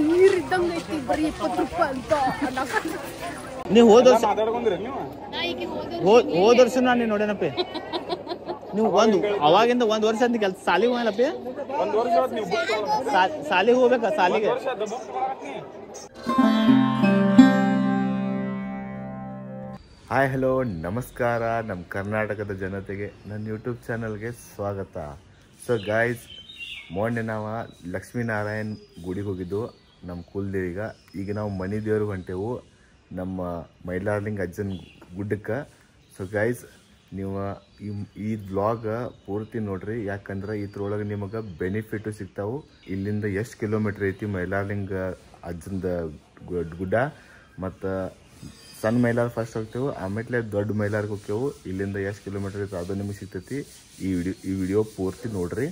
ನೀರ್ ಇದ್ದಂಗೆ ಐತಿ ಬರೀ 20 ರೂಪಾಯಿ ಅಂತ ನೀವು ಹೋದ ವರ್ಷ ನಾನು ನೋಡೇನಪ್ಪಿ ನೀವು ಅವಾಗಿಂದ ಒಂದ್ ವರ್ಷ ಅಂತ ಕೆಲಸ ಸಾಲಿಗೆ ಹೋಗಲ್ಲಪ್ಪಿ ಸಾಲಿಗೆ ಹೋಗ್ಬೇಕಾ ಸಾಲಿಗೆ ಹಾಯ್ ಹಲೋ ನಮಸ್ಕಾರ ನಮ್ಮ ಕರ್ನಾಟಕದ ಜನತೆಗೆ ನನ್ನ ಯೂಟ್ಯೂಬ್ ಚಾನಲ್ಗೆ ಸ್ವಾಗತ. ಸೊ ಗಾಯ್ಸ್, ಮೊನ್ನೆ ನಾವು ಲಕ್ಷ್ಮೀನಾರಾಯಣ್ ಗುಡಿಗೆ ಹೋಗಿದ್ದು ನಮ್ಮ ಕುಲದೇವಿಗೆ. ಈಗ ನಾವು ಮನೆ ದೇವ್ರಿಗೆ ಹೊಂಟೆವು ನಮ್ಮ ಮೈಲಾರಲಿಂಗ ಅಜ್ಜನ ಗುಡ್ಡಕ್ಕೆ. ಸೊ ಗಾಯ್ಸ್, ನೀವು ಈ ವ್ಲಾಗ್ ಪೂರ್ತಿ ನೋಡ್ರಿ, ಯಾಕಂದ್ರೆ ಇದ್ರೊಳಗೆ ನಿಮಗೆ ಬೆನಿಫಿಟು ಸಿಗ್ತಾವು. ಇಲ್ಲಿಂದ ಎಷ್ಟು ಕಿಲೋಮೀಟ್ರ್ ಐತಿ ಮೈಲಾರಲಿಂಗ ಅಜ್ಜನ ಗುಡ್ಡ, ಮತ್ತು ಸಣ್ಣ ಮೈಲಾರ ಫಸ್ಟ್ ಹೋಗ್ತೇವೆ, ಆಮೇಲೆ ದೊಡ್ಡ ಮೈಲಾರ್ಗೆ ಹೋಗ್ತೇವೆ. ಇಲ್ಲಿಂದ ಎಷ್ಟು ಕಿಲೋಮೀಟ್ರ್ ಐತೆ ಅದು ನಿಮಗೆ ಸಿಗ್ತೈತಿ. ಈ ವಿಡಿಯೋ ಪೂರ್ತಿ ನೋಡ್ರಿ.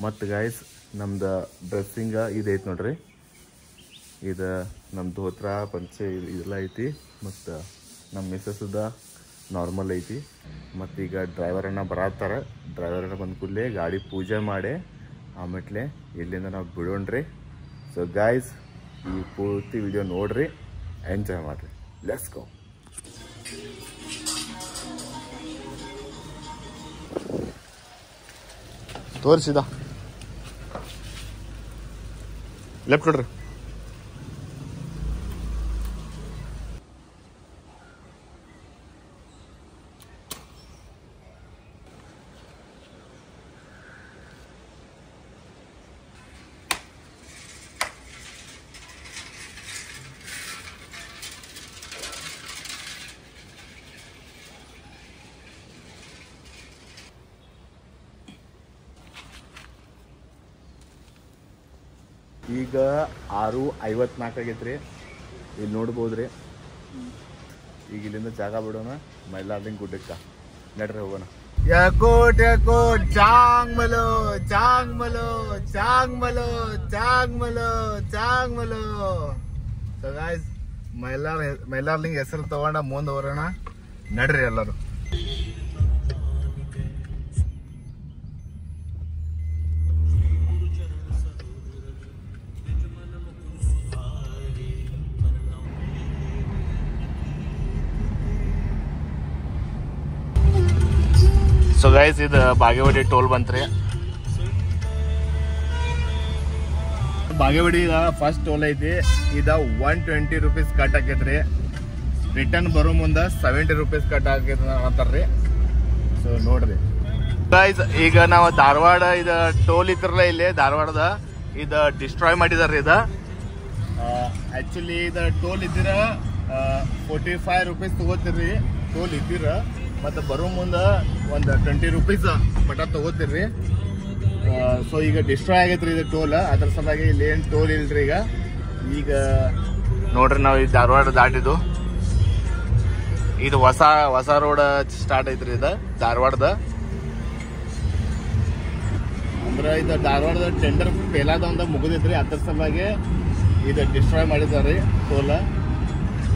ಮತ್ತು ಗಾಯ್ಸ್, ನಮ್ದು ಡ್ರೆಸ್ಸಿಂಗ ಇದೈತೆ ನೋಡ್ರಿ, ಇದು ನಮ್ಮ ಧೋತ್ರ ಪಂಚೆ ಇದೆಲ್ಲ ಐತಿ. ಮತ್ತು ನಮ್ಮ ಮಿಸ್ಸಸ್ದ ನಾರ್ಮಲ್ ಐತಿ. ಮತ್ತು ಈಗ ಡ್ರೈವರನ್ನು ಬರತ್ತಾರೆ. ಡ್ರೈವರನ್ನು ಬಂದ ಕೂಡಲೇ ಗಾಡಿ ಪೂಜೆ ಮಾಡಿ ಆಮೇಲೆ ಇಲ್ಲಿಂದ ನಾವು ಬಿಡೋಣ್ರಿ. ಸೊ ಗಾಯ್ಸ್, ಈ ಪೂರ್ತಿ ವಿಡಿಯೋ ನೋಡ್ರಿ, ಎಂಜಾಯ್ ಮಾಡಿರಿ. Let's go. ತೋರಿಸಿದ ಲೆಫ್ಟ್ ನೋಡ್ರಿ. ಈಗ 6:54 ಆಗೈತ್ರಿ. ಇಲ್ಲಿ ನೋಡ್ಬೋದ್ರಿ. ಈಗ ಇಲ್ಲಿಂದ ಜಾಗ ಬಿಡೋಣ, ಮೈಲಾರಲಿಂಗ ಗುಡ್ಡಕ್ಕೆ ನಡ್ರಿ ಹೋಗೋಣ. ಯಾಕೋಟ್ ಯಾಕೋಟ್ ಚಾಂಗ್ ಮಲೋ ಚಾಂಗ್ ಮಲೋ ಚಾಂಗ್ ಮಲೋ ಚಾಂಗ್ ಮಲೋ ಚಾಂಗ್ ಮಲೋ. ಸೊ ಗಾಯ್ಸ್, ಮೈಲಾರಲಿಂಗ ಹೆಸರು ತಗೊಂಡ ಮುಂದೆ ಹೋಗೋಣ, ನಡ್ರಿ ಎಲ್ಲರೂ. ಸೊ ಗೈಸ್, ಇದು ಬಾಗೇವಾಡಿ ಟೋಲ್ ಬಂತ್ರಿ. ಬಾಗೇವಾಡಿ ಫಸ್ಟ್ ಟೋಲ್ ಐತಿ. ಇದು 120 ರೂಪೀಸ್ ಕಟ್ ಆಕೈತ್ರಿ. ರಿಟರ್ನ್ ಬರೋ ಮುಂದೆ 70 ರೂಪೀಸ್ ಕಟ್ ಆಕೈತಿ ಅಂತಾರ್ರಿ. ಸೊ ನೋಡ್ರಿ ಗೈಸ್, ಈಗ ನಾವು ಧಾರವಾಡ ಇದು ಟೋಲ್ ಇದ್ರಲ್ಲ, ಇಲ್ಲಿ ಧಾರವಾಡದ ಇದು ಡಿಸ್ಟ್ರಾಯ್ ಮಾಡಿದಾರ್ರಿ. ಇದು ಆಕ್ಚುಲಿ ಇದು ಟೋಲ್ ಇದ್ದೀರ 45 ರೂಪೀಸ್ ತಗೋತಿರ್ರಿ ಟೋಲ್ ಇದ್ದೀರ. ಮತ್ತು ಬರೋ ಮುಂದೆ ಒಂದು 20 ರೂಪೀಸ್ ಮಟ ತಗೋತಿರ್ರಿ. ಸೊ ಈಗ ಡಿಸ್ಟ್ರಾಯ್ ಆಗೈತ್ರಿ ಇದು ಟೋಲ್, ಅದ್ರ ಸಲುವಾಗಿ ಇಲ್ಲಿ ಏನು ಟೋಲ್ ಇಲ್ರಿ. ಈಗ ನೋಡ್ರಿ, ನಾವು ಈ ಧಾರವಾಡ ದಾಟಿದ್ದು ಇದು ಹೊಸ ರೋಡ್ ಸ್ಟಾರ್ಟ್ ಐತ್ರಿ. ಇದು ಧಾರವಾಡದ ಅಂದ್ರೆ ಇದು ಧಾರವಾಡದ ಟೆಂಡರ್ ಪೇಲಾದ ಒಂದು ಮುಗಿದೈತ್ರಿ. ಅದ್ರ ಸಲುವಾಗಿ ಇದು ಡಿಸ್ಟ್ರಾಯ್ ಮಾಡಿದಾರ್ರಿ ಟೋಲ್.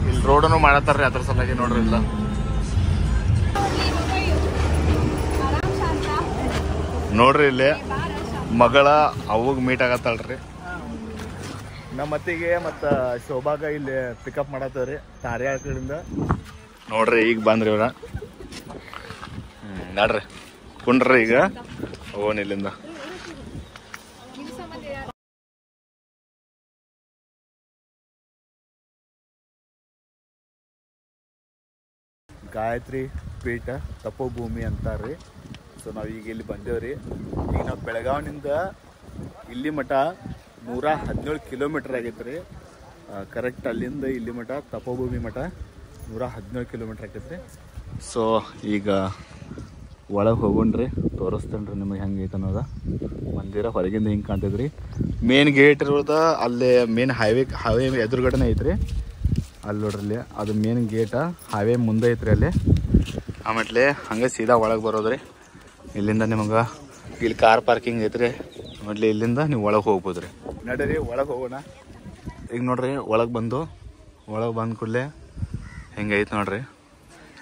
ಇಲ್ಲಿ ರೋಡನ್ನು ಮಾಡತ್ತಾರ್ರಿ, ಅದ್ರ ಸಲುವಾಗಿ ನೋಡ್ರಿ. ಇಲ್ಲ ನೋಡ್ರಿ, ಇಲ್ಲಿ ಮಗಳ ಅವಾಗ ಮೀಟ್ ಆಗತ್ತಲ್ರಿ. ನಮ್ಮ ಅತ್ತಿಗೆ ಮತ್ತು ಶೋಭಾಗ ಇಲ್ಲಿ ಪಿಕಪ್ ಮಾಡತ್ತವ್ರಿ ತಾರ್ಯಾ ಕಡೆಯಿಂದ. ನೋಡ್ರಿ, ಈಗ ಬಂದ್ರಿ ಇವ್ರ. ನಡ್ರಿ ಕುಂಡ್ರಿ, ಈಗ ಹೋಗೋಣ ಇಲ್ಲಿಂದ. ಗಾಯತ್ರಿ ಪೀಠ ತಪೋಭೂಮಿ ಅಂತಾರ್ರಿ. ಸೊ ನಾವು ಈಗ ಇಲ್ಲಿ ಬಂದೇವ್ರಿ. ಈಗ ನಾವು ಬೆಳಗಾವಿನಿಂದ ಇಲ್ಲಿ ಮಠ 117 ಕಿಲೋಮೀಟ್ರ್ ಆಗೈತ್ರಿ. ಕರೆಕ್ಟ್ ಅಲ್ಲಿಂದ ಇಲ್ಲಿ ಮಠ ತಪೋಭೂಮಿ ಮಠ 117 ಕಿಲೋಮೀಟ್ರ್ ಆಗೈತ್ರಿ. ಸೊ ಈಗ ಒಳಗೆ ಹೋಗೋಣ್ರಿ, ತೋರಿಸ್ತೇನೆ ನಿಮಗೆ ಹೆಂಗೈತೆ ಅನ್ನೋದ. ಮಂದಿರ ಹೊರಗಿಂದ ಹಿಂಗೆ ಕಾಣ್ತೈತ್ರಿ. ಮೇನ್ ಗೇಟ್ ಇರೋದ ಅಲ್ಲೇ ಮೇನ್ ಹೈವೇ ಎದುರುಗಡೆನೇ ಐತ್ರಿ. ಅಲ್ಲಿ ನೋಡ್ರಿ, ಅದು ಮೇನ್ ಗೇಟ ಹೈವೇ ಮುಂದೆ ಐತ್ರಿ ಅಲ್ಲಿ. ಆಮೇಲೆ ಹಂಗೆ ಸೀದಾ ಒಳಗೆ ಬರೋದ್ರಿ. ಇಲ್ಲಿಂದ ನಿಮಗೆ ಇಲ್ಲಿ ಕಾರ್ ಪಾರ್ಕಿಂಗ್ ಐತ್ರಿ. ಆಮೇಲೆ ಇಲ್ಲಿಂದ ನೀವು ಒಳಗೆ ಹೋಗ್ಬೋದ್ರಿ. ನಡೀರಿ ಒಳಗೆ ಹೋಗೋಣ. ಈಗ ನೋಡ್ರಿ, ಒಳಗೆ ಬಂದು ಕೂಡಲೇ ಹಿಂಗೆ ಐತೆ ನೋಡ್ರಿ.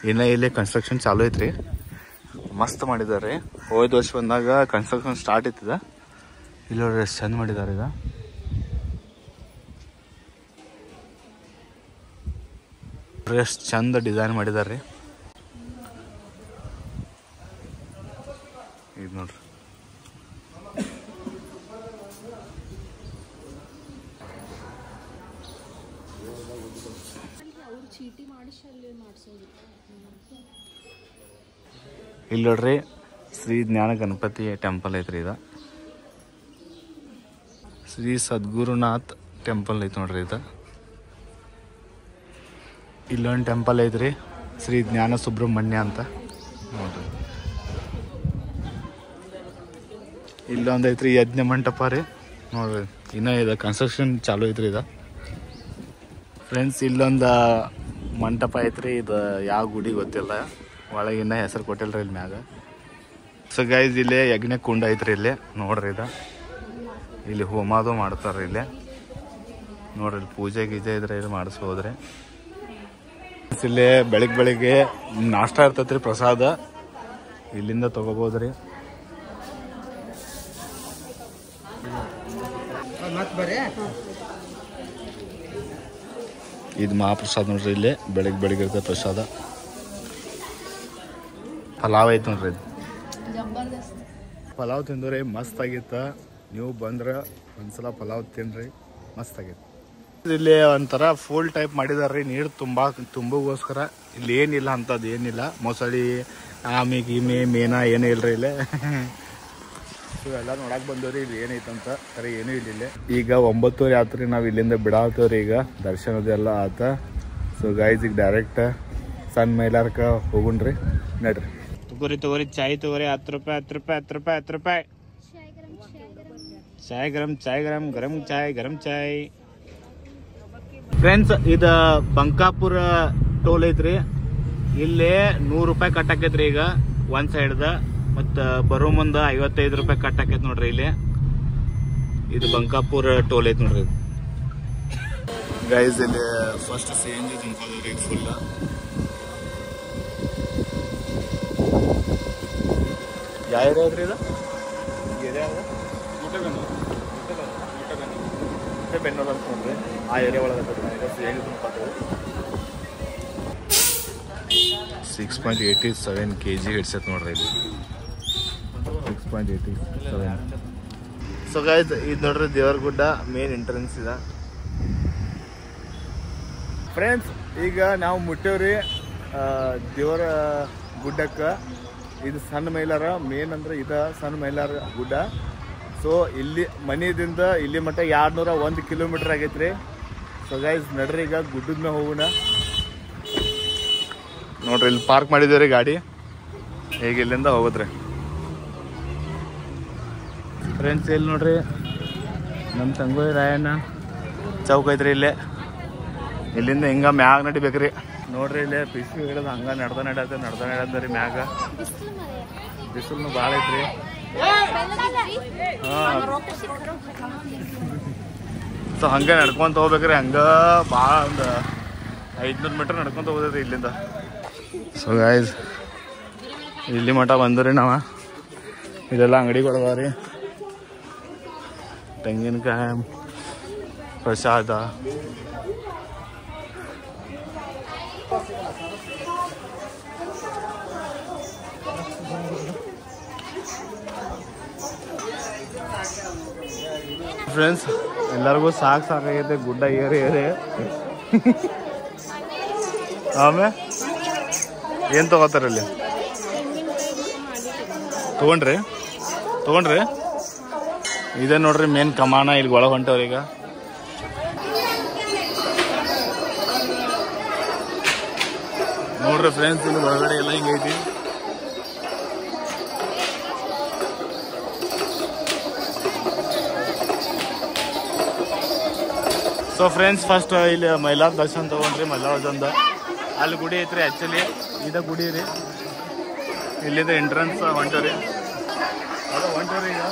ಇನ್ನು ಇಲ್ಲಿ ಕನ್ಸ್ಟ್ರಕ್ಷನ್ ಚಾಲು ಐತ್ರಿ. ಮಸ್ತ್ ಮಾಡಿದ್ದಾರೆ. ಹೋದ ವರ್ಷ ಬಂದಾಗ ಕನ್ಸ್ಟ್ರಕ್ಷನ್ ಸ್ಟಾರ್ಟ್ ಇತ್ತದ. ಇಲ್ಲಿ ನೋಡ್ರಿ ಎಷ್ಟು ಚಂದ ಮಾಡಿದ್ದಾರೆ. ಈಗ ಎಷ್ಟು ಚಂದ ಡಿಸೈನ್ ಮಾಡಿದಾರೆ ಇದು ನೋಡ್ರಿ. ಇಲ್ಲಿ ನೋಡ್ರಿ ಶ್ರೀ ಜ್ಞಾನ ಗಣಪತಿ ಟೆಂಪಲ್ ಐತ್ರಿ. ಇದು ಶ್ರೀ ಸದ್ಗುರುನಾಥ್ ಟೆಂಪಲ್ ಐತಿ ನೋಡ್ರಿ. ಇದು ಇಲ್ಲೊಂದು ಟೆಂಪಲ್ ಐತ್ರಿ ಶ್ರೀ ಜ್ಞಾನ ಸುಬ್ರಹ್ಮಣ್ಯ ಅಂತ ನೋಡ್ರಿ. ಇಲ್ಲೊಂದು ಐತ್ರಿ ಯಜ್ಞ ಮಂಟಪ ರೀ ನೋಡ್ರಿ. ಇನ್ನೂ ಇದು ಕನ್ಸ್ಟ್ರಕ್ಷನ್ ಚಾಲೂ ಐತ್ರಿ. ಇದು ಫ್ರೆಂಡ್ಸ್ ಇಲ್ಲೊಂದು ಮಂಟಪ ಐತ್ರಿ. ಇದು ಯಾವ ಗುಡಿ ಗೊತ್ತಿಲ್ಲ, ಒಳಗಿನ್ನ ಹೆಸರು ಕೊಟ್ಟಿಲ್ರಿ ಇಲ್ಲಿ ಮ್ಯಾಗ. ಸೊ ಗೈಸ್ ಇಲ್ಲಿ ಯಜ್ಞ ಕುಂಡ ಐತ್ರಿ ಇಲ್ಲಿ ನೋಡ್ರಿ. ಇದು ಇಲ್ಲಿ ಹೋಮದು ಮಾಡ್ತಾರ್ರಿ ಇಲ್ಲಿ ನೋಡ್ರಿ. ಇಲ್ಲಿ ಪೂಜೆ ಗೀಜೆ ಇದ್ರೆ ಇದು ಮಾಡಿಸ್ಬೋದ್ರಿ. ಇಲ್ಲಿ ಬೆಳಿಗ್ಗೆ ನಾಷ್ಟ ಇರ್ತೈತ್ರಿ, ಪ್ರಸಾದ ಇಲ್ಲಿಂದ ತಗೋಬೋದ್ರಿ. ಇದು ಮಹಾಪ್ರಸಾದ ನೋಡ್ರಿ. ಇಲ್ಲಿ ಬೆಳಿಗ್ಗೆ ಇರ್ತದೆ ಪ್ರಸಾದ. ಪಲಾವ್ ಐತೆ ನೋಡ್ರಿ. ಇದು ಪಲಾವ್ ತಿಂದ್ರಿ ಮಸ್ತ್ ಆಗಿತ್ತ. ನೀವು ಬಂದ್ರೆ ಒಂದ್ಸಲ ಪಲಾವ್ ತಿನ್ರಿ, ಮಸ್ತ್ ಆಗಿತ್ತು. ಇಲ್ಲಿ ಒಂಥರ ಫುಲ್ ಟೈಪ್ ಮಾಡಿದಾರ್ರಿ. ನೀರು ತುಂಬೋಸ್ಕರ ಇಲ್ಲಿ ಏನಿಲ್ಲ ಅಂತದ್ದು ಏನಿಲ್ಲ. ಮೊಸಳಿ ಆಮೆ ಗೀಮೆ ಮೇನ ಏನೂ ಇಲ್ರಿ ಇಲ್ಲಿ. ಎಲ್ಲ ನೋಡಕ್ ಬಂದವ್ರಿ. ಇಲ್ಲಿ ಏನೈತಂತ ಖರೆ ಏನೂ ಇಲ್ಲ. ಈಗ 9:30 ಆತ್ರಿ. ನಾವು ಇಲ್ಲಿಂದ ಬಿಡಾತವ್ರಿ. ಈಗ ದರ್ಶನದೆಲ್ಲ ಆತ. ಸೊ ಗೈಸ್ ಈಗ ಡೈರೆಕ್ಟ್ ಸಣ್ಣ ಮೈಲಾರಕ ಹೋಗುಣ್ರಿ, ನಡ್ರಿ. ತಗೋರಿ ಚಾಯ್ ತಗೋರಿ. 10 ರೂಪಾಯಿ 10 ರೂಪಾಯಿ 10 ರೂಪಾಯಿ 10 ರೂಪಾಯಿ. ಚಾಯ್ ಗರಂ ಚಾಯ್. ಫ್ರೆಂಡ್ಸ್ ಇದು ಬಂಕಾಪುರ ಟೋಲ್ ಐತ್ರಿ. ಇಲ್ಲಿ 100 ರೂಪಾಯಿ ಕಟ್ಟಾಕೈತ್ರಿ ಈಗ ಒಂದ್ ಸೈಡ್ದ. ಮತ್ತು ಬರೋ ಮುಂದೆ 55 ರೂಪಾಯಿ ಕಟ್ಟಾಕೈತಿ ನೋಡ್ರಿ. ಇಲ್ಲಿ ಇದು ಬಂಕಾಪುರ ಟೋಲ್ ಐತಿ ನೋಡ್ರಿ. ಗೈಸ್ ಇಲ್ಲಿ ಫಸ್ಟ್ CNG ತುಂಬ್ಕೋದ್ರಿ ಫುಲ್. ಯಾವ ಏರಿಯಾ ಐತ್ರಿ ಇದು? ಏರಿಯಾ ಬೆನ್ನೂರು ಅಂತ ನೋಡ್ರಿ. ಆ ಏರಿಯಾ ಒಳಗೆ CNG ತುಂಬ್ಕೋತೀವಿ. 6.87 kg ಹಿಡ್ಸೈತೆ ನೋಡ್ರಿ ಇಲ್ಲಿ. 6.87. ಸೊ ಗೈಸ್ ಇದು ನೋಡ್ರಿ ದೇವರಗುಡ್ಡ ಮೇನ್ ಎಂಟ್ರೆನ್ಸ್ ಇದೆ. ಫ್ರೆಂಡ್ಸ್ ಈಗ ನಾವು ಮುಟ್ಟೇವ್ರಿ ದೇವರ ಗುಡ್ಡಕ್ಕೆ. ಇದು ಸಣ್ಣ ಮೈಲಾರ ಮೇನ್ ಅಂದ್ರೆ ಇದು ಸಣ್ಣ ಮೈಲಾರ ಗುಡ್ಡ. ಸೊ ಇಲ್ಲಿ ಮನೆಯಿಂದ ಇಲ್ಲಿ ಮಟ್ಟ 201 ಕಿಲೋಮೀಟರ್ ಆಗೈತ್ರಿ. ಸೊ ಗೈಸ್ ನಡ್ರಿ ಈಗ ಗುಡ್ಡದ ಮೇಲೆ ಹೋಗೋಣ. ನೋಡ್ರಿ ಇಲ್ಲಿ ಪಾರ್ಕ್ ಮಾಡಿದೇವ್ರಿ ಗಾಡಿ. ಈಗ ಇಲ್ಲಿಂದ ಹೋಗುದ್ರಿ ಫ್ರೆಂಡ್ಸ್. ಇಲ್ಲಿ ನೋಡ್ರಿ ನಮ್ಮ ತಂಗೋಯಿ ರಾಯಣ್ಣ ಚೌಕ ಐತ್ರಿ ಇಲ್ಲೇ. ಇಲ್ಲಿಂದ ಹಿಂಗ ಮ್ಯಾಗ ನಡಿಬೇಕ್ರಿ. ನೋಡ್ರಿ ಇಲ್ಲೇ ಪಿಸಿ ಹಿಡಿದು ಹಂಗ ನಡ್ದ ರೀ ಮ್ಯಾಗ. ಬಿಸಿಲು ಭಾಳ ಐತ್ರಿ. ಸೊ ಹಂಗೆ ನಡ್ಕೊಂತ ಹೋಗ್ಬೇಕ್ರಿ. ಹಂಗ ಭಾಳ ಒಂದು 500 ಮೀಟರ್ ನಡ್ಕೊಂತ ಹೋಗೋದ್ರಿ ಇಲ್ಲಿಂದ. ಸೊ ಗಾಯ್ಸ್ ಇಲ್ಲಿ ಮಠ ಬಂದ್ರಿ ನಾವು. ಇದೆಲ್ಲ ಅಂಗಡಿಗಳು ರೀ. ತೆಂಗಿನಕಾಯಿ ಪ್ರಸಾದ. ಫ್ರೆಂಡ್ಸ್ ಎಲ್ಲರಿಗೂ ಸಾಕಾಗೈತೆ ಗುಡ್ಡ ಏರಿ ಆಮೇಲೆ ಏನು ತಗೋತಾರಲ್ಲಿ? ತಗೊಂಡ್ರಿ ಇದೇ ನೋಡ್ರಿ ಮೇನ್ ಕಮಾನ. ಇಲ್ಲಿ ಒಳಗೆ ಹೊಂಟವ್ರಿ ಈಗ. ನೋಡ್ರಿ ಫ್ರೆಂಡ್ಸ್ ಇಲ್ಲಿ ಒಳಗಡೆ ಎಲ್ಲ ಹಿಂಗೈತಿ. ಸೊ ಫ್ರೆಂಡ್ಸ್ ಫಸ್ಟ್ ಇಲ್ಲಿ ಮೈಲಾರ ದರ್ಶನ ತಗೊಂಡ್ರಿ. ಮೈಲಾರದಿಂದ ಅಲ್ಲಿ ಗುಡಿ ಐತ್ರಿ. ಆ್ಯಕ್ಚುಲಿ ಇದ ಗುಡಿ ರೀ. ಇಲ್ಲಿಂದ ಎಂಟ್ರೆನ್ಸ್ ಹೊಂಟವ್ರಿ. ಅದು ಹೊಂಟವ್ರಿ ಈಗ.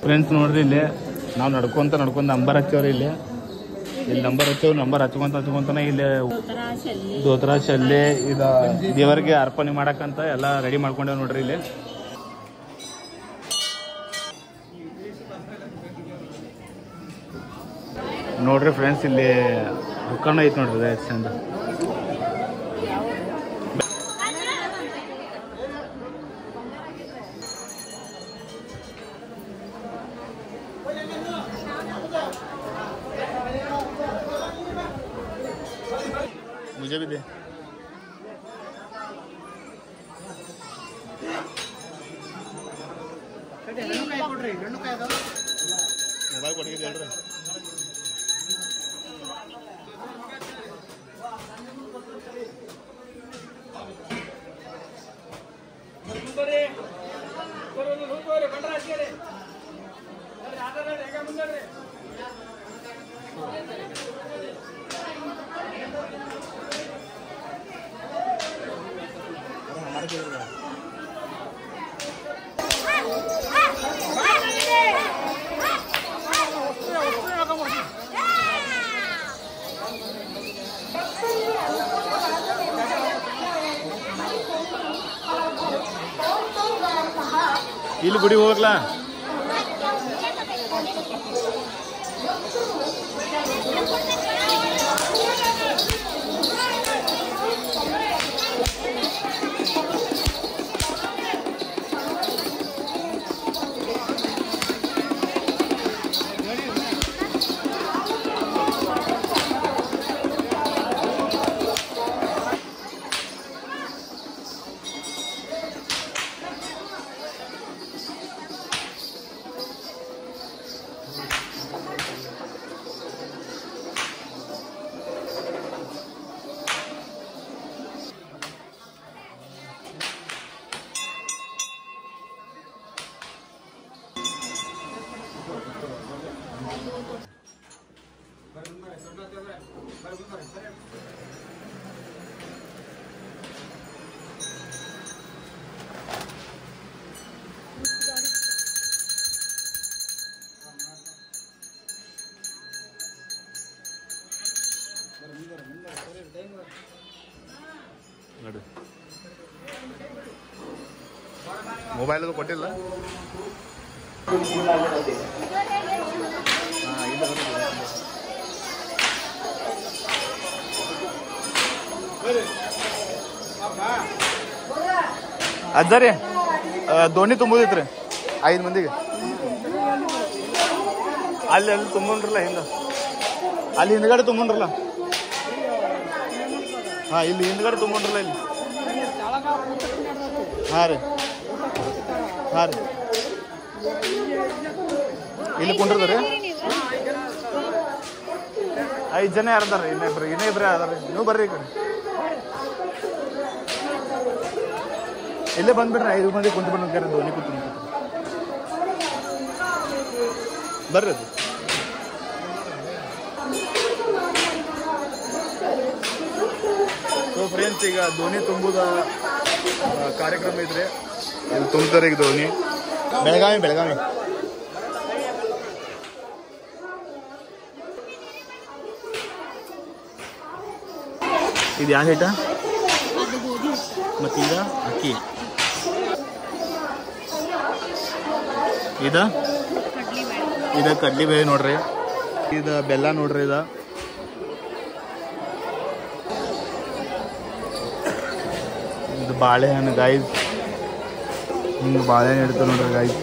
ಫ್ರೆಂಡ್ಸ್ ನೋಡ್ರಿ ಇಲ್ಲಿ ನಾವು ನಡ್ಕೊಂತ ಅಂಬರ್ ಹಚ್ಚವ್ರಿ. ಇಲ್ಲಿ ಇಲ್ಲಿ ನಂಬರ್ ಹಚ್ಕೊಂತಾನೆ ಇಲ್ಲಿ ದೋತ್ರ ಶಲ್ಯ ಇದು ದೇವರಿಗೆ ಅರ್ಪಣೆ ಮಾಡಕ್ಕಂತ ಎಲ್ಲ ರೆಡಿ ಮಾಡ್ಕೊಂಡೇವ್ ನೋಡ್ರಿ ಇಲ್ಲಿ. ನೋಡ್ರಿ ಫ್ರೆಂಡ್ಸ್ ಇಲ್ಲಿ ದುಕಾನ ಐತಿ ನೋಡ್ರಿ ಎಷ್ಟು ಚಂದ. मुझे भी दे. मोबाइल कोड के चल रहा है. ಇಲ್ಲಿ ಗುಡಿ ಹೋಗ್ಲಾ ಮೊಬೈಲ್ ಅದು ಕೊಟ್ಟಿಲ್ಲ. ಅಜ್ಜರಿ ದೋಣಿ ತುಂಬೋದಿತ್ರಿ 5 ಮಂದಿಗೆ. ಅಲ್ಲಿ ತುಂಬೋಣ್ರಲ್ಲ ಹಿಂದ, ಅಲ್ಲಿ ಹಿಂದ್ಗಡೆ ತುಂಬೋಣ್ರಲ್ಲ. ಹಾ ಇಲ್ಲಿ ಹಿಂದ್ಗಡೆ ತುಂಬೋಣ್ರಲ್ಲ ಇಲ್ಲಿ. ಹಾ ರೀ ಹಾ ರೀ ಇಲ್ಲಿ ಕುಂಡ್ರದ್ರಿ 5 ಜನ ಯಾರು ಅದಾರ? ಇನ್ನಿಬ್ರೆ ಅದಾರ. ನೀವು ಬರ್ರಿ ಈ ಕಡೆ. ಇಲ್ಲೇ ಬಂದ್ಬಿಡ್ರಿ 5 ಮಂದಿ ಕುಂತು ಬಂದ್ರಿ. ಧೋನಿ ಕುಂತು ಬರ್ರಿ. ಸೊ ಫ್ರೆಂಡ್ಸ್ ಈಗ ಧೋನಿ ತುಂಬುದ ಕಾರ್ಯಕ್ರಮ ಇದ್ರೆ ಇಲ್ಲಿ ತುಂಬ್ತಾರೆ. ಈಗ ಧೋನಿ ಬೆಳಗಾವಿ ಇದು ಯಾವ ಹಿಟ್ಟ? ಮತ್ತೀಗ ಅಕ್ಕಿ, ಇದು ಕಡ್ಲಿ ಬೇಳೆ ನೋಡ್ರಿ. ಇದು ಬೆಲ್ಲ ನೋಡ್ರಿ. ಇದು ಬಾಳೆಹಣ್ಣು ಗಾಯ್ಸ್. ಹಿಂಗೆ ಬಾಳೆಹಣ್ಣು ಇಡ್ತಾರೆ ನೋಡ್ರಿ ಗಾಯ್ಸ್.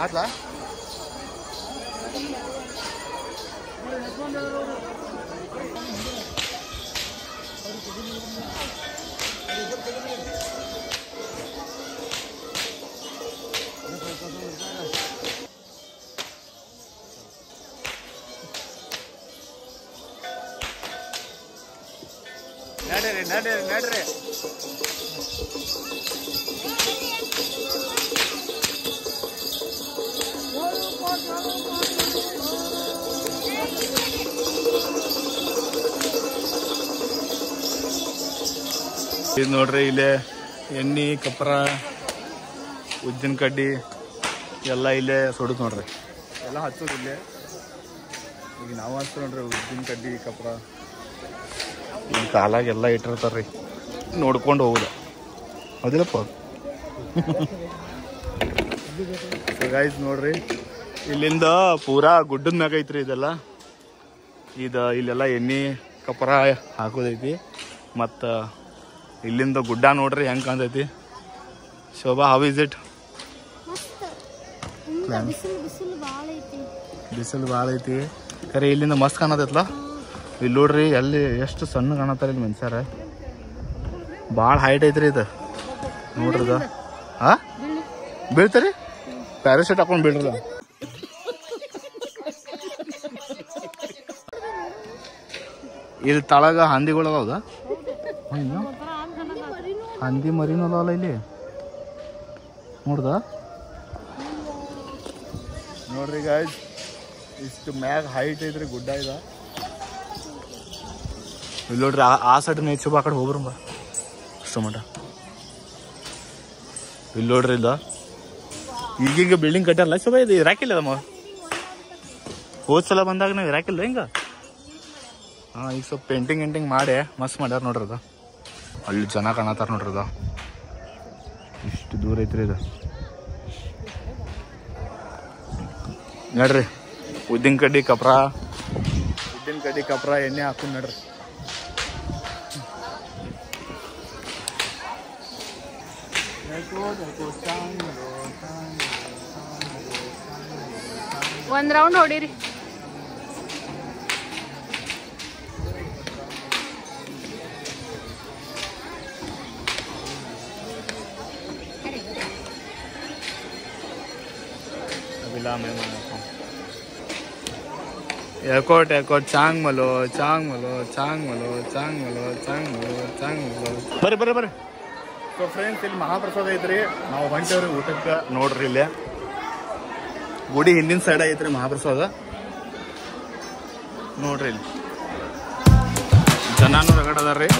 ಆತ್ಲಾ ನಡ್ರಿ ನಡ್ರಿ ನಡ್ರಿ ಇದು ನೋಡ್ರಿ ಇಲ್ಲೇ ಎಣ್ಣೆ ಕಪ್ರ ಉದ್ದಿನ ಕಡ್ಡಿ ಎಲ್ಲ ಇಲ್ಲೇ ಸುಡುತ್ತೆ ನೋಡ್ರಿ ಎಲ್ಲ ಹಚ್ಚೋದು ಇಲ್ಲೇ ಈಗ ನಾವು ಹಚ್ತೀವಿ ನೋಡ್ರಿ ಉದ್ದಿನ ಕಡ್ಡಿ ಕಪ್ರ ಇಲ್ಲಿ ಕಾಲಾಗೆಲ್ಲ ಇಟ್ಟಿರ್ತಾರ್ರಿ ನೋಡ್ಕೊಂಡು ಹೋಗುದ ಹೌದಿಲ್ಲಪ್ಪ ಗೈಸ್ ನೋಡ್ರಿ ಇಲ್ಲಿಂದ ಪೂರಾ ಗುಡ್ಡದ ಮ್ಯಾಗ ಐತ್ರಿ ಇದೆಲ್ಲ ಇಲ್ಲೆಲ್ಲ ಎಣ್ಣೆ ಕಪ್ರ ಹಾಕೋದೈತಿ ಮತ್ತು ಇಲ್ಲಿಂದ ಗುಡ್ಡ ನೋಡ್ರಿ ಹೆಂಗೆ ಕಾಣ್ತೈತಿ ಶೋಭಾ ಹೌ ಇಸ್ ಇಟ್ ಬಿಸಿಲು ಭಾಳ ಐತಿ ಖರೆ ಇಲ್ಲಿಂದ ಮಸ್ತ್ ಕಾಣತೈತ್ಲ ಇಲ್ಲಿ ನೋಡ್ರಿ ಎಲ್ಲಿ ಎಷ್ಟು ಸಣ್ಣ ಕಾಣತ್ತಾರ ಇಲ್ಲಿ ಮನುಷ್ಯರ ಭಾಳ ಹೈಟ್ ಐತ್ರಿ ಇದು ನೋಡ್ರಿ ಇದು ಹಾ ಬೀಳ್ತಾರಿ ಪ್ಯಾರಾಶೂಟ್ ಹಾಕೊಂಡು ಬೀಳ್ರಲ್ಲ ಇಲ್ಲಿ ತಳಗ ಹಂದಿಗಳು ಅದಾವದ ಹಂದಿ ಮರಿನೂ ಅದಾವಲ್ಲ ಇಲ್ಲಿ ನೋಡ್ರಿ ಗಾಯ್ಸ್ ಇಷ್ಟು ಮ್ಯಾಗ ಹೈಟ್ ಐತ್ರಿ ಗುಡ್ಡ ಇದ ಇಲ್ಲಿ ನೋಡ್ರಿ ಆ ಸೈಡ್ ನೇಚು ಆ ಕಡೆ ಹೋಗ್ರಂಬ ಅಷ್ಟು ಮಟ ಇಲ್ಲಿ ನೋಡ್ರಿ ಇಲ್ಲ ಈಗೀಗ ಬಿಲ್ಡಿಂಗ್ ಕಟ್ಟಾರಲ್ಲ ಶೋಭಾ ಇದು ಇರಾಕಿಲ್ಲ ಅದಮ್ಮ ಹೋದ್ ಸಲ ಬಂದಾಗ ನಾವು ಇರಾಕಿಲ್ಲ ಹಿಂಗ ಹಾಂ ಈಗ ಸ್ವಲ್ಪ ಪೇಂಟಿಂಗ್ ಗಿಂಟಿಂಗ್ ಮಾಡಿ ಮಸ್ತ್ ಮಾಡ್ಯಾರ ನೋಡ್ರಿ ಅದು ಅಲ್ಲಿ ಜನ ಕಾಣತ್ತಾರ ನೋಡ್ರಿ ಅದು ಇಷ್ಟು ದೂರ ಐತ್ರಿ ಇದು ನೋಡ್ರಿ ಉದ್ದಿನ ಕಡ್ಡಿ ಕಪ್ರ ಎಣ್ಣೆ ಹಾಕೊಂಡು ನೋಡ್ರಿ ಒಂದ್ ರೌಂಡ್ ಹೊಡೀರಿ ಎಕೋಟ್ ಚಾಂಗ್ ಮಲೋ ಬರ್ರಿ ಸೊ ಫ್ರೆಂಡ್ಸ್ ಇಲ್ಲಿ ಮಹಾಪ್ರಸಾದ ಐತ್ರಿ ನಾವು ಹೊಂಟೇವ್ರಿ ಊಟಕ್ಕೆ ನೋಡ್ರಿ ಇಲ್ಲಿ ಗುಡಿ ಹಿಂದಿನ ಸೈಡ್ ಐತ್ರಿ ಮಹಾಪ್ರಸಾದ ನೋಡ್ರಿ ಇಲ್ಲಿ ಜನನೂ ರಗಡ್ ಅದಾರ್ರಿ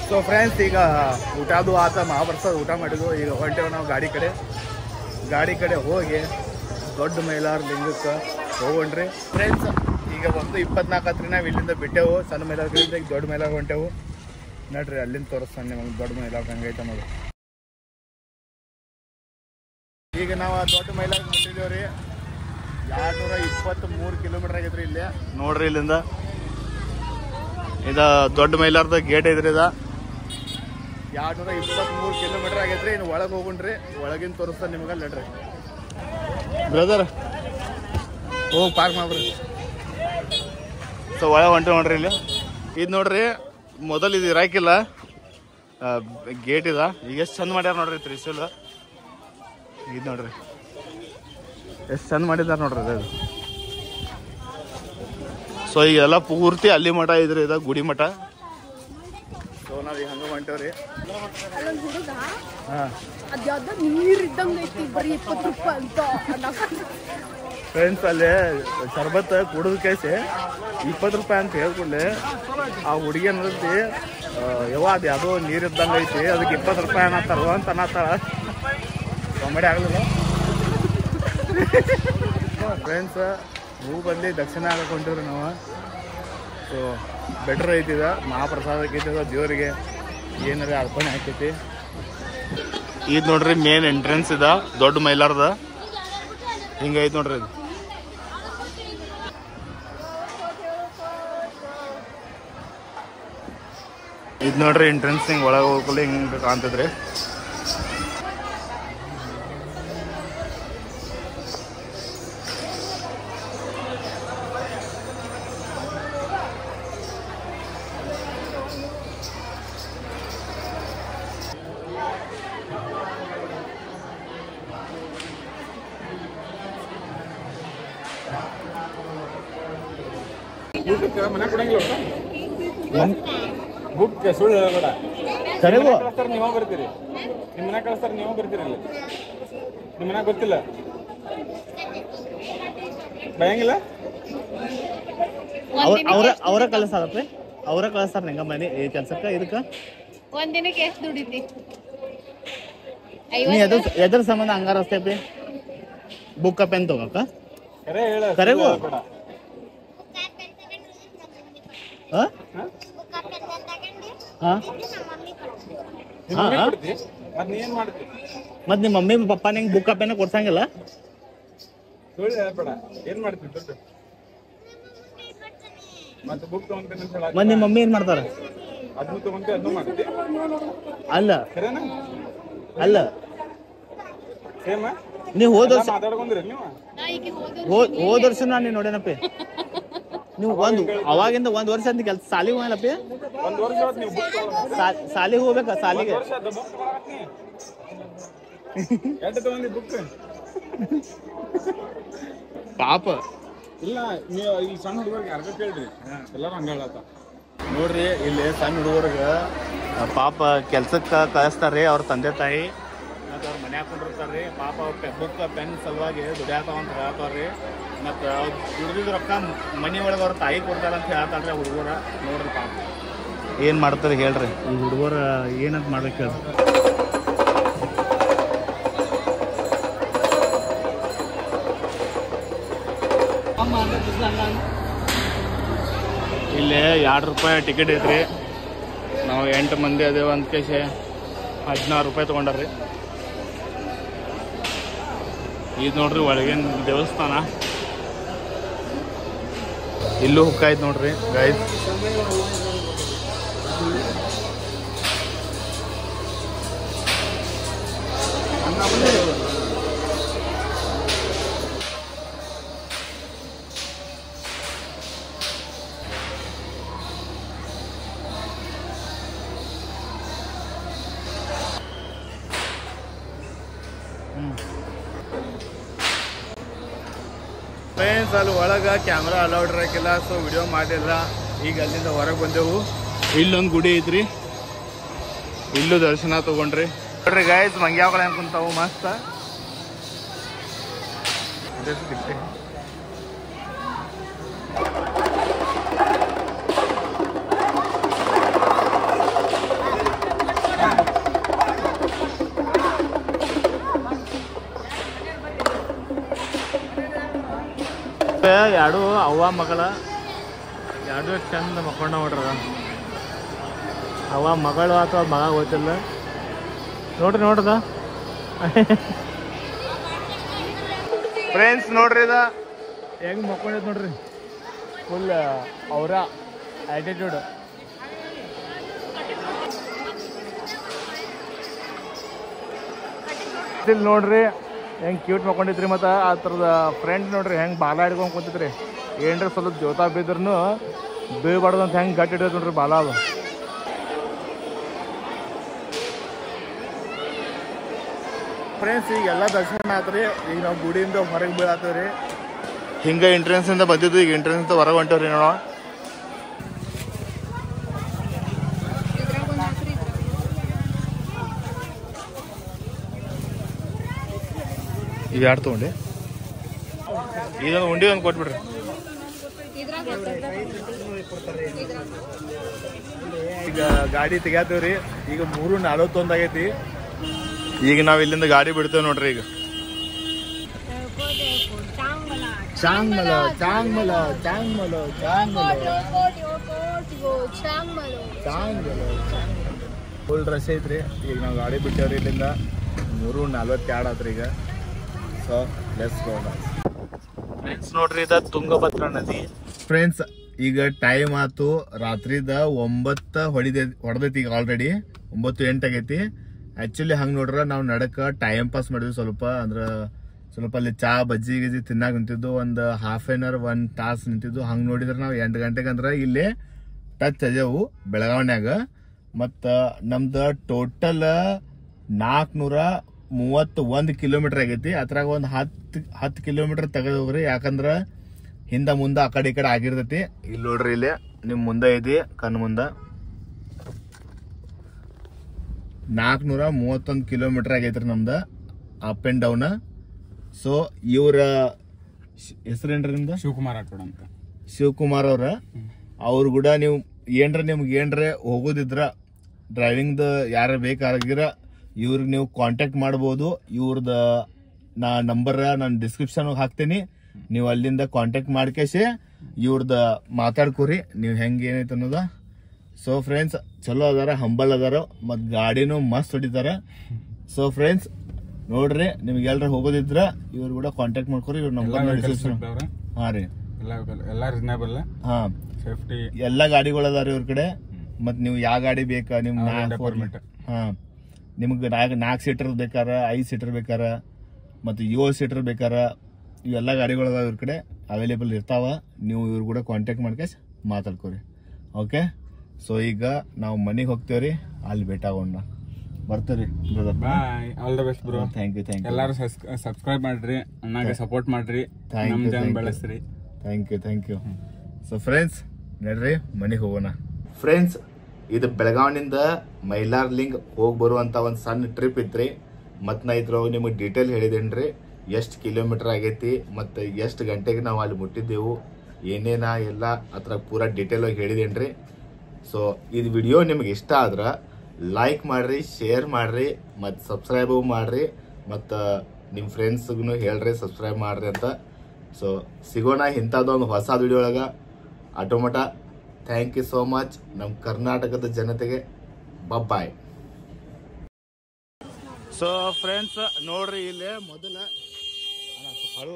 ಸೊ ಫ್ರೆಂಡ್ಸ್ ಈಗ ಊಟದು ಆತ ಮಹಾಪ್ರಸಾದ ಊಟ ಮಾಡಿದ್ವು ಈಗ ಹೊಂಟೇವು ನಾವು ಗಾಡಿ ಕಡೆ ಹೋಗಿ ದೊಡ್ಡ ಮೈಲಾರ ಲಿಂಗಕ್ಕೆ ಹೋಗೋಣ್ರಿ ಫ್ರೆಂಡ್ಸ್ ಈಗ ಒಂದು 24 ನಾವು ಇಲ್ಲಿಂದ ಬಿಟ್ಟೆವು ಸಣ್ಣ ಮೈಲಾರದಿಂದ ಈಗ ದೊಡ್ಡ ಮೈಲಾರ ಹೊಂಟೆವು ನೋಡ್ರಿ ಅಲ್ಲಿಂದ ತೋರಿಸ್ತಾನೆ ನಿಮಗೆ ದೊಡ್ಡ ಮೈಲಾರ ಹಂಗೈತೆ ನೋಡಿ ಈಗ ನಾವು ಆ ದೊಡ್ಡ ಮೈಲಾರ ಮುಟ್ಟಿದ್ದೇವ್ರಿ 223 ಕಿಲೋಮೀಟರ್ ಆಗೈತ್ರಿ ಇಲ್ಲೇ ನೋಡ್ರಿ ಇಲ್ಲಿಂದ ಇದು ದೊಡ್ಡ ಮೈಲಾರದ ಗೇಟ್ ಐತ್ರಿ ಇದ 223 ಕಿಲೋಮೀಟರ್ ಆಗೈತ್ರಿ ಇನ್ನು ಒಳಗೆ ಹೋಗುಣ್ರಿ ಒಳಗಿನ ತೋರಿಸ್ತಾನೆ ನಿಮಗೆ ನಡ್ರಿ ಬ್ರದರ್ ಹೋಗಿ ಪಾರ್ಕ್ ಮಾಡ್ರಿ ಸೊ ಒಳಗೆ ಹೊಂಟೆ ನೋಡ್ರಿ ಇಲ್ಲಿ ಇದು ನೋಡ್ರಿ ಮೊದಲು ಇದು ಇರಾಕಿಲ್ಲ ಗೇಟ್ ಇದ ಈಗ ಎಷ್ಟು ಚಂದ ಮಾಡ್ಯಾರ ನೋಡ್ರಿ ತ್ರಿಶೂಲ್ ಇದು ನೋಡ್ರಿ ಎಷ್ಟು ಚಂದ ಮಾಡಿದಾರ ನೋಡ್ರಿ ಅದು ಸೊ ಈಗೆಲ್ಲ ಪೂರ್ತಿ ಅಲ್ಲಿ ಮಠ ಇದ್ರಿ ಇದ ಗುಡಿ ಮಠ ಸೊ ನಾವೀಗ ಹಂಗ ಹೊಂಟೇವ್ರಿ ಅಲ್ಲೊಂದು ಹುಡುಗ ಅದ್ಯಾವ್ದ ನೀರ್ ಇದ್ದಂಗ ಐತಿ ಬರೀ 20 ರೂಪಾಯಿ ಅಂತ ಫ್ರೆಂಡ್ಸ್ ಅಲ್ಲೇ ಶರ್ಬತ್ ಕುಡಿದ ಕೇಸಿ 20 ರೂಪಾಯಿ ಅಂತ ಹೇಳ್ಕೊಂಡೆ ಆ ಹುಡುಗಿ ಅನ್ನೋದಿ ಯವ್ವ ಅದು ಯಾವುದೋ ನೀರು ಇದ್ದಂಗೆ ಐತಿ, ಅದಕ್ಕೆ 20 ರೂಪಾಯಿ ಅನ್ನತ್ತಾರ ಅಂತ ಅನ್ನತ್ತಾಳ. ಕಾಮಿಡಿ ಆಗಲಿಲ್ಲ ಫ್ರೆಂಡ್ಸ್. ಹೂ ಬಂದು ದಕ್ಷಿಣ ಹಾಕೊಂಡಿವ್ರಿ ನಾವು. ಸೊ ಬೆಟ್ರ್ ಐತಿದ, ಮಹಾಪ್ರಸಾದಕ್ಕೆ ಐತಿದ, ದೇವರಿಗೆ ಏನಾರ ಅರ್ಪಣೆ ಹಾಕೈತಿ. ಇದು ನೋಡ್ರಿ ಮೇನ್ ಎಂಟ್ರೆನ್ಸ್ ಇದ, ದೊಡ್ಡ ಮೈಲಾರದ ಹಿಂಗೈತಿ ನೋಡ್ರಿ. ಇದು ನೋಡ್ರಿ ಎಂಟ್ರೆನ್ಸ್, ಹಿಂಗೆ ಒಳಗೆ ಹೋಗ್ಕೊಳ್ಳಿ ಹಿಂಗೆ ಕಾಣ್ತದ್ರಿ. ಬುಕ್ ಸುಳ್ಳು ಹೇಳಬೇಡ. ಕರೆಗೂ ಕಳಿಸ್ತಾರೆ ನೀವ ಬರ್ತೀರಿ, ನಿಮ್ಮ ಮನೆ ಕಳಿಸ್ತಾರೆ ನೀವ ಬರ್ತೀರಿ. ಅಲ್ಲಿ ನಿಮ್ಮ ಮನೆ ಗೊತ್ತಿಲ್ಲ ಭಯಂಗಿಲ್ಲ. ಅವರ ಕಳಿಸ್ತಾರಪ್ಪ, ಅವರ ಕಳಿಸ್ತಾರ ನಿಂಗ ಮನೆ ಈ ಕೆಲ್ಸಕ್ಕೆ. ಇದಕ್ಕೆ ಒಂದಿನಕ್ಕೆ ಎಷ್ಟು ದುಡಿತಿ? ನೀ ಎದ್ರ ಸಂಬಂಧ ಹಂಗಾರ ಅಷ್ಟೇ ಬುಕ್ಕ ಪೆನ್ ತಗೋಕ? ಕರೆ ಹೇಳ. ಕರೆಗೂ ಮತ್ ನಿಮ್ಮ ಮಮ್ಮಿ ಪಪ್ಪ ನಿಂಗೆ ಬುಕ್ ಪೆನ್ ಕೊಡ್ಸಂಗಿಲ್ಲ? ಸುಳ್ಳು ಹೇಳ್ಬೇಡ. ಏನ್ ಮಾಡ್ತೀವಿ ದುಡ್ಡು? ಮತ್ತೆ ಬುಕ್ ತಗೊಂತೇನೆ ಅಂತ ಹೇಳ. ಮತ್ ನಿಮ್ಮ ಮಮ್ಮಿ ಏನ್ ಮಾಡ್ತಾರ? ಅದನ್ನು ತಗೊಂತೆ ಅದನ್ನು ಮಾಡ್ತಿ. ಅಲ್ಲ ಕರೆನಾ? ಅಲ್ಲ, ಸೇಮ ನೀವು ಹೋದ ವರ್ಷ ಮಾತಾಡ್ಕೊಂಡ್ರಿ ನೀವು? ಹೋದ ವರ್ಷ ನಾನು ನೋಡೇನಪ್ಪಿ. ನೀವು ಅವಾಗಿಂದ 1 ವರ್ಷ ಅಂತ ಕೆಲಸ ಸಾಲಿಗೆ ಹೋಗಲ್ಲಪ್ಪಿ. 1 ವರ್ಷ ನೀವು ಬುಕ್ ಸಾಲಿಗೆ ಹೋಗ್ಬೇಕಾ? ಸಾಲಿಗೆ ಎಷ್ಟು ತಗೊಂಡಿ ಬುಕ್? ಪಾಪ ಇಲ್ಲ, ನೀವು ಇಲ್ಲಿ ಸಣ್ಣ ಹುಡುಗರಿಗೆ ಅರ್ಧ ಕೇಳ್ರಿ, ಎಲ್ಲರೂ ಹಂಗ ಹೇಳತ್ತ. ನೋಡ್ರಿ, ಇಲ್ಲಿ ಸಣ್ಣ ಹುಡುಗರಿಗೆ ಪಾಪ ಕೆಲ್ಸಕ್ಕೆ ಕಳಿಸ್ತಾರ್ರಿ ಅವ್ರ ತಂದೆ ತಾಯಿ. ಮತ್ತು ಅವ್ರ ಮನೆ ಹಾಕೊಂಡಿರ್ತಾರ್ರಿ. ಪಾಪ ಬುಕ್ ಪೆನ್ ಸಲುವಾಗಿ ದುಡಿಯಾತಾವ ಅಂತ ಹೇಳ್ತಾರ್ರಿ. ಮತ್ತು ದುಡ್ದಿದ್ ರೊಕ್ಕ ಮನೆ ಒಳಗೆ ಅವ್ರ ತಾಯಿ ಕೊಡ್ತಾರ ಅಂತ ಹೇಳ್ತಾರ್ರಿ ಹುಡುಗರ. ನೋಡ್ರಿ ಪಾಪ ಏನು ಮಾಡ್ತಾರೆ ಹೇಳ್ರಿ ಈ ಹುಡುಗರ, ಏನಂತ ಮಾಡ್ಬೇಕು ಹೇಳ್ರಿ. ಇಲ್ಲಿ 2 ರೂಪಾಯಿ ಟಿಕೆಟ್ ಐತ್ರಿ. ನಾವು 8 ಮಂದಿ ಅದೇವ ಅಂತ ಕೇಸಿ 16 ರೂಪಾಯಿ ತೊಗೊಂಡ್ರಿ. ಇದು ನೋಡ್ರಿ ಒಳಗಿನ ದೇವಸ್ಥಾನ. ಇಲ್ಲೂ ಹುಕ್ಕಾಯ್ತು ನೋಡ್ರಿ ಗೈಸ್. ಫ್ರೆಂಡ್ಸ್, ಅಲ್ಲಿ ಒಳಗೆ ಕ್ಯಾಮ್ರಾ ಅಲೌಡ್ ಇರೋಕ್ಕಿಲ್ಲ, ಸೊ ವಿಡಿಯೋ ಮಾಡಿಲ್ಲ. ಈಗ ಅಲ್ಲಿಂದ ಹೊರಗೆ ಬಂದೆವು. ಇಲ್ಲೊಂದು ಗುಡಿ ಐತ್ರಿ, ಇಲ್ಲೂ ದರ್ಶನ ತಗೊಂಡ್ರಿ. ನೋಡ್ರಿ ಗಾಯ್ಸ್, ಮಂಗ್ಯಾವಗಳು ಅನ್ಕೊಂತಾವು ಮಸ್ತ್. ಎರಡು ಅವ್ವ ಮಗಳ, ಎರಡು ಚಂದ ಮಕ್ಕೊಂಡ ನೋಡ್ರ. ಅವ್ವ ಮಗಳು ಅಥವಾ ಮಗ ಗೊತ್ತಿಲ್ಲ. ನೋಡ್ರಿ ನೋಡ್ದ ಫ್ರೆಂಡ್ಸ್, ನೋಡ್ರಿ ಇದ ಹೆಂಗ್ ಮಕ್ಕೊಂಡೈತೆ ನೋಡ್ರಿ. ಫುಲ್ ಅವರ ಆಟಿಟ್ಯೂಡ್. ಇಲ್ಲಿ ನೋಡ್ರಿ ಹೆಂಗೆ ಕ್ಯೂಟ್ ಮಕ್ಕೊಂಡಿದ್ರಿ. ಮತ್ತು ಆ ಥರದ ಫ್ರೆಂಡ್ ನೋಡ್ರಿ ಹೆಂಗೆ ಬಾಲ ಹಿಡ್ಕೊಂಡು ಕುಂತಿದ್ರಿ. ಏನ್ರಿ ಸ್ವಲ್ಪ ಜೋತಾ ಬಿದ್ರೂ ಬೀಳ್ಬಾರ್ದು ಅಂತ ಹೆಂಗೆ ಗಟ್ಟಿ ಹಿಡಿಯೋದು ನೋಡ್ರಿ ಬಾಲ ಅದು. ಫ್ರೆಂಡ್ಸ್, ಈಗೆಲ್ಲ ದರ್ಶನ ಆತ್ರಿ. ಈಗ ನಾವು ಗುಡಿಯಿಂದ ಹೊರಗೆ ಬೀಳಾತೀವ್ರಿ. ಹಿಂಗೆ ಎಂಟ್ರೆನ್ಸಿಂದ ಬಂದಿದ್ದು, ಈಗ ಎಂಟ್ರೆನ್ಸಿಂದ ಹೊರಗೆ ಹೊಂಟವ್ರಿ ನಾವು. ಇದು ಯಾರು ತೊಗೊಂಡು ಇದೊಂದು ಉಂಡಿ ಒಂದು ಕೊಟ್ಬಿಡ್ರಿ. ಈಗ ಗಾಡಿ ತೆಗ್ಯಾತೇವ್ರಿ. ಈಗ 3:41 ಆಗೈತಿ. ಈಗ ನಾವ್ ಇಲ್ಲಿಂದ ಗಾಡಿ ಬಿಡ್ತೇವೆ ನೋಡ್ರಿ. ಈಗ ಚಾಂಗ್ಮಲ ಚಾಂಗ್ಮಲ ಚಾಂಗ್ಮಲ ಚಾಂಗ್ಮಲ ಫುಲ್ ರಶ್ ಐತ್ರಿ. ಈಗ ನಾವು ಗಾಡಿ ಬಿಟ್ಟೇವ್ರಿ. ಇಲ್ಲಿಂದ 3:42 ಆತ್ರಿ ಈಗ. So let's go friends. ನೋಡ್ರಿ ಇದ ತುಂಗಭದ್ರಾ ನದಿ ಫ್ರೆಂಡ್ಸ್. ಈಗ ಟೈಮ್ ಆತು ರಾತ್ರಿದ 9 ಹೊಡೆದೈತಿ. ಈಗ ಆಲ್ರೆಡಿ 9:08 ಆಗೈತಿ. ಆಕ್ಚುಲಿ ಹಂಗ್ ನೋಡ್ರ ನಾವು ನಡಕ ಟೈಮ್ ಪಾಸ್ ಮಾಡಿದ್ವಿ ಸ್ವಲ್ಪ. ಅಂದ್ರ ಸ್ವಲ್ಪ ಅಲ್ಲಿ ಚಾ ಬಜ್ಜಿ ಗಿಜ್ಜಿ ತಿನ್ನಾಕ ನಿಂತಿದ್ದು. ಒಂದು ಹಾಫ್ ಆನ್ ಅವರ್ 1 ತಾಸು ನಿಂತಿದ್ದು. ಹಂಗ್ ನೋಡಿದ್ರೆ ನಾವು 8 ಗಂಟೆಗೆ ಅಂದ್ರೆ ಇಲ್ಲೇ ಟಚ್ ಅದೇವು ಬೆಳಗಾವನ್ಯಾಗ. ಮತ್ತ ನಮ್ದು ಟೋಟಲ್ 431 ಕಿಲೋಮೀಟರ್ ಆಗೈತಿ. ಅದ್ರಾಗ ಒಂದು 10 ಕಿಲೋಮೀಟರ್ ತೆಗೆದು ಹೋಗ್ರಿ. ಯಾಕಂದ್ರ ಹಿಂದ ಮುಂದ ಆ ಕಡೆ ಈ ಕಡೆ ಆಗಿರ್ತೈತಿ. ಇಲ್ಲಿ ನೋಡ್ರಿ, ಇಲ್ಲಿ ನಿಮ್ ಮುಂದೆ ಐತಿ ಕಣ್ ಮುಂದ 431 ಕಿಲೋಮೀಟರ್ ಆಗೈತ್ರಿ ನಮ್ದ ಅಪ್ ಅಂಡ್ ಡೌನ್. ಸೊ ಇವ್ರ ಹೆಸರೇನ್ರಿ ನಿಮ್ದು? ಶಿವಕುಮಾರ್ ರಾಠೋಡ್ ಅಂತ. ಶಿವಕುಮಾರ್ ಅವ್ರ ಕೂಡ ನೀವು ನಿಮ್ಗೆ ಏನ್ರೆ ಹೋಗೋದಿದ್ರ ಡ್ರೈವಿಂಗ್ ಯಾರ ಬೇಕಾಗಿರ ಇವ್ರಿಗೆ ನೀವು ಕಾಂಟ್ಯಾಕ್ಟ್ ಮಾಡ್ಬೋದು. ಇವ್ರದ ನಂಬರ್ ನಾನು ಡಿಸ್ಕ್ರಿಪ್ಷನ್ ಹಾಕ್ತೀನಿ. ನೀವು ಅಲ್ಲಿಂದ ಕಾಂಟ್ಯಾಕ್ಟ್ ಮಾಡ್ಕೇಸಿ ಇವ್ರದ ಮಾತಾಡ್ಕೋರಿ ನೀವು ಹೆಂಗೆ ಏನೈತೆ ಅನ್ನೋದ. ಸೊ ಫ್ರೆಂಡ್ಸ್ ಚಲೋ ಅದಾರ, ಹಂಬಲ್ ಅದಾರ, ಮತ್ ಗಾಡಿನೂ ಮಸ್ತ್ ಹೊಡಿತಾರ. ಸೊ ಫ್ರೆಂಡ್ಸ್ ನೋಡ್ರಿ, ನಿಮ್ಗೆ ಎಲ್ರ ಹೋಗೋದಿದ್ರ ಇವ್ರು ಕೂಡ ಕಾಂಟ್ಯಾಕ್ಟ್ ಮಾಡ್ಕೊರಿ. ಇವ್ರ ನಂಬರ್ ಡಿಸ್ಕ್ರಿಪ್ಷನ್. ಹಾ ರೀ, ಎಲ್ಲ ರೀಸನೇಬಲ್. ಹಾ, ಸೇಫ್ಟಿ ಎಲ್ಲಾ ಗಾಡಿಗಳು ಅದಾರ ಇವ್ರ ಕಡೆ. ಮತ್ ನೀವು ಯಾವ ಗಾಡಿ ಬೇಕಾ ನಿಮ್ ಹಾ ನಿಮ್ಗೆ 4 ಸೀಟರ್ ಬೇಕಾರ, 5 ಸೀಟರ್ ಬೇಕಾರ, ಮತ್ತೆ 7 ಸೀಟರ್ ಬೇಕಾರ, ಇವೆಲ್ಲ ಗಾಡಿಗಳು ಅದಾವ ಇವ್ರ ಕಡೆ ಅವೈಲೇಬಲ್ ಇರ್ತಾವ. ನೀವು ಇವ್ರು ಕೂಡ ಕಾಂಟ್ಯಾಕ್ಟ್ ಮಾಡ್ಕೇಸ್ ಮಾತಾಡ್ಕೋರಿ. ಓಕೆ. ಸೊ ಈಗ ನಾವು ಮನೆಗೆ ಹೋಗ್ತೇವ್ರಿ. ಅಲ್ಲಿ ಭೇಟ ಆಗೋಣ. ಬರ್ತೀರಿ brother. Bye. All the best bro. Thank you. ಎಲ್ಲಾರು ಸಬ್ಸ್ಕ್ರೈಬ್ ಮಾಡ್ರಿ, ಅಣ್ಣಾಗೆ ಸಪೋರ್ಟ್ ಮಾಡ್ರಿ, ನಮ್ ಚಾನಲ್ ಬೆಳೆಸ್ರಿ. Thank you. ಸೊ ಫ್ರೆಂಡ್ಸ್ ನಡ್ರಿ ಮನೆಗೆ ಹೋಗೋಣ. ಫ್ರೆಂಡ್ಸ್ ಇದು ಬೆಳಗಾವಿನಿಂದ ಮೈಲಾರ್ಲಿಂಗ್ ಹೋಗಿ ಬರುವಂತ ಒಂದು ಸಣ್ಣ ಟ್ರಿಪ್ ಇತ್ರಿ. ಮತ್ತು ನಾ ಇದ್ರೊಳಗೆ ನಿಮಗೆ ಡೀಟೇಲ್ ಹೇಳಿದೇನ್ರಿ, ಎಷ್ಟು ಕಿಲೋಮೀಟರ್ ಆಗೈತಿ ಮತ್ತು ಎಷ್ಟು ಗಂಟೆಗೆ ನಾವು ಅಲ್ಲಿ ಮುಟ್ಟಿದ್ದೆವು, ಏನೇನ ಎಲ್ಲ ಅದ್ರ ಪೂರಾ ಡೀಟೇಲ್ ಆಗಿ ಹೇಳಿದೇನ್ರಿ. ಸೊ ಇದು ವಿಡಿಯೋ ನಿಮ್ಗೆ ಇಷ್ಟ ಆದ್ರೆ ಲೈಕ್ ಮಾಡ್ರಿ, ಶೇರ್ ಮಾಡ್ರಿ, ಮತ್ತು ಸಬ್ಸ್ಕ್ರೈಬ್ ಮಾಡ್ರಿ, ಮತ್ತು ನಿಮ್ಮ ಫ್ರೆಂಡ್ಸ್ಗೂ ಹೇಳ್ರಿ ಸಬ್ಸ್ಕ್ರೈಬ್ ಮಾಡ್ರಿ ಅಂತ. ಸೊ ಸಿಗೋಣ ಇಂಥದ್ದೊಂದು ಹೊಸ ವಿಡಿಯೋ ಒಳಗೆ. ಆಟೋಮಟ ಥ್ಯಾಂಕ್ ಯು ಸೋ ಮಚ್ ನಮ್ಮ ಕರ್ನಾಟಕದ ಜನತೆಗೆ. ಬಾಯ್. ಸೊ ಫ್ರೆಂಡ್ಸ್ ನೋಡ್ರಿ, ಇಲ್ಲೇ ಮೊದಲ ಹಳು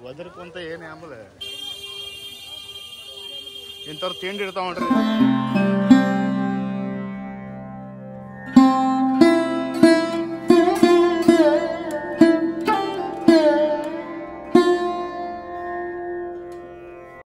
ಒದರ್ಕೊಂತ ಏನೇ ಆಮೇಲೆ ಇಂಥವ್ರು ತಿಂಡಿ ಇರ್ತಾವ ನೋಡ್ರಿ.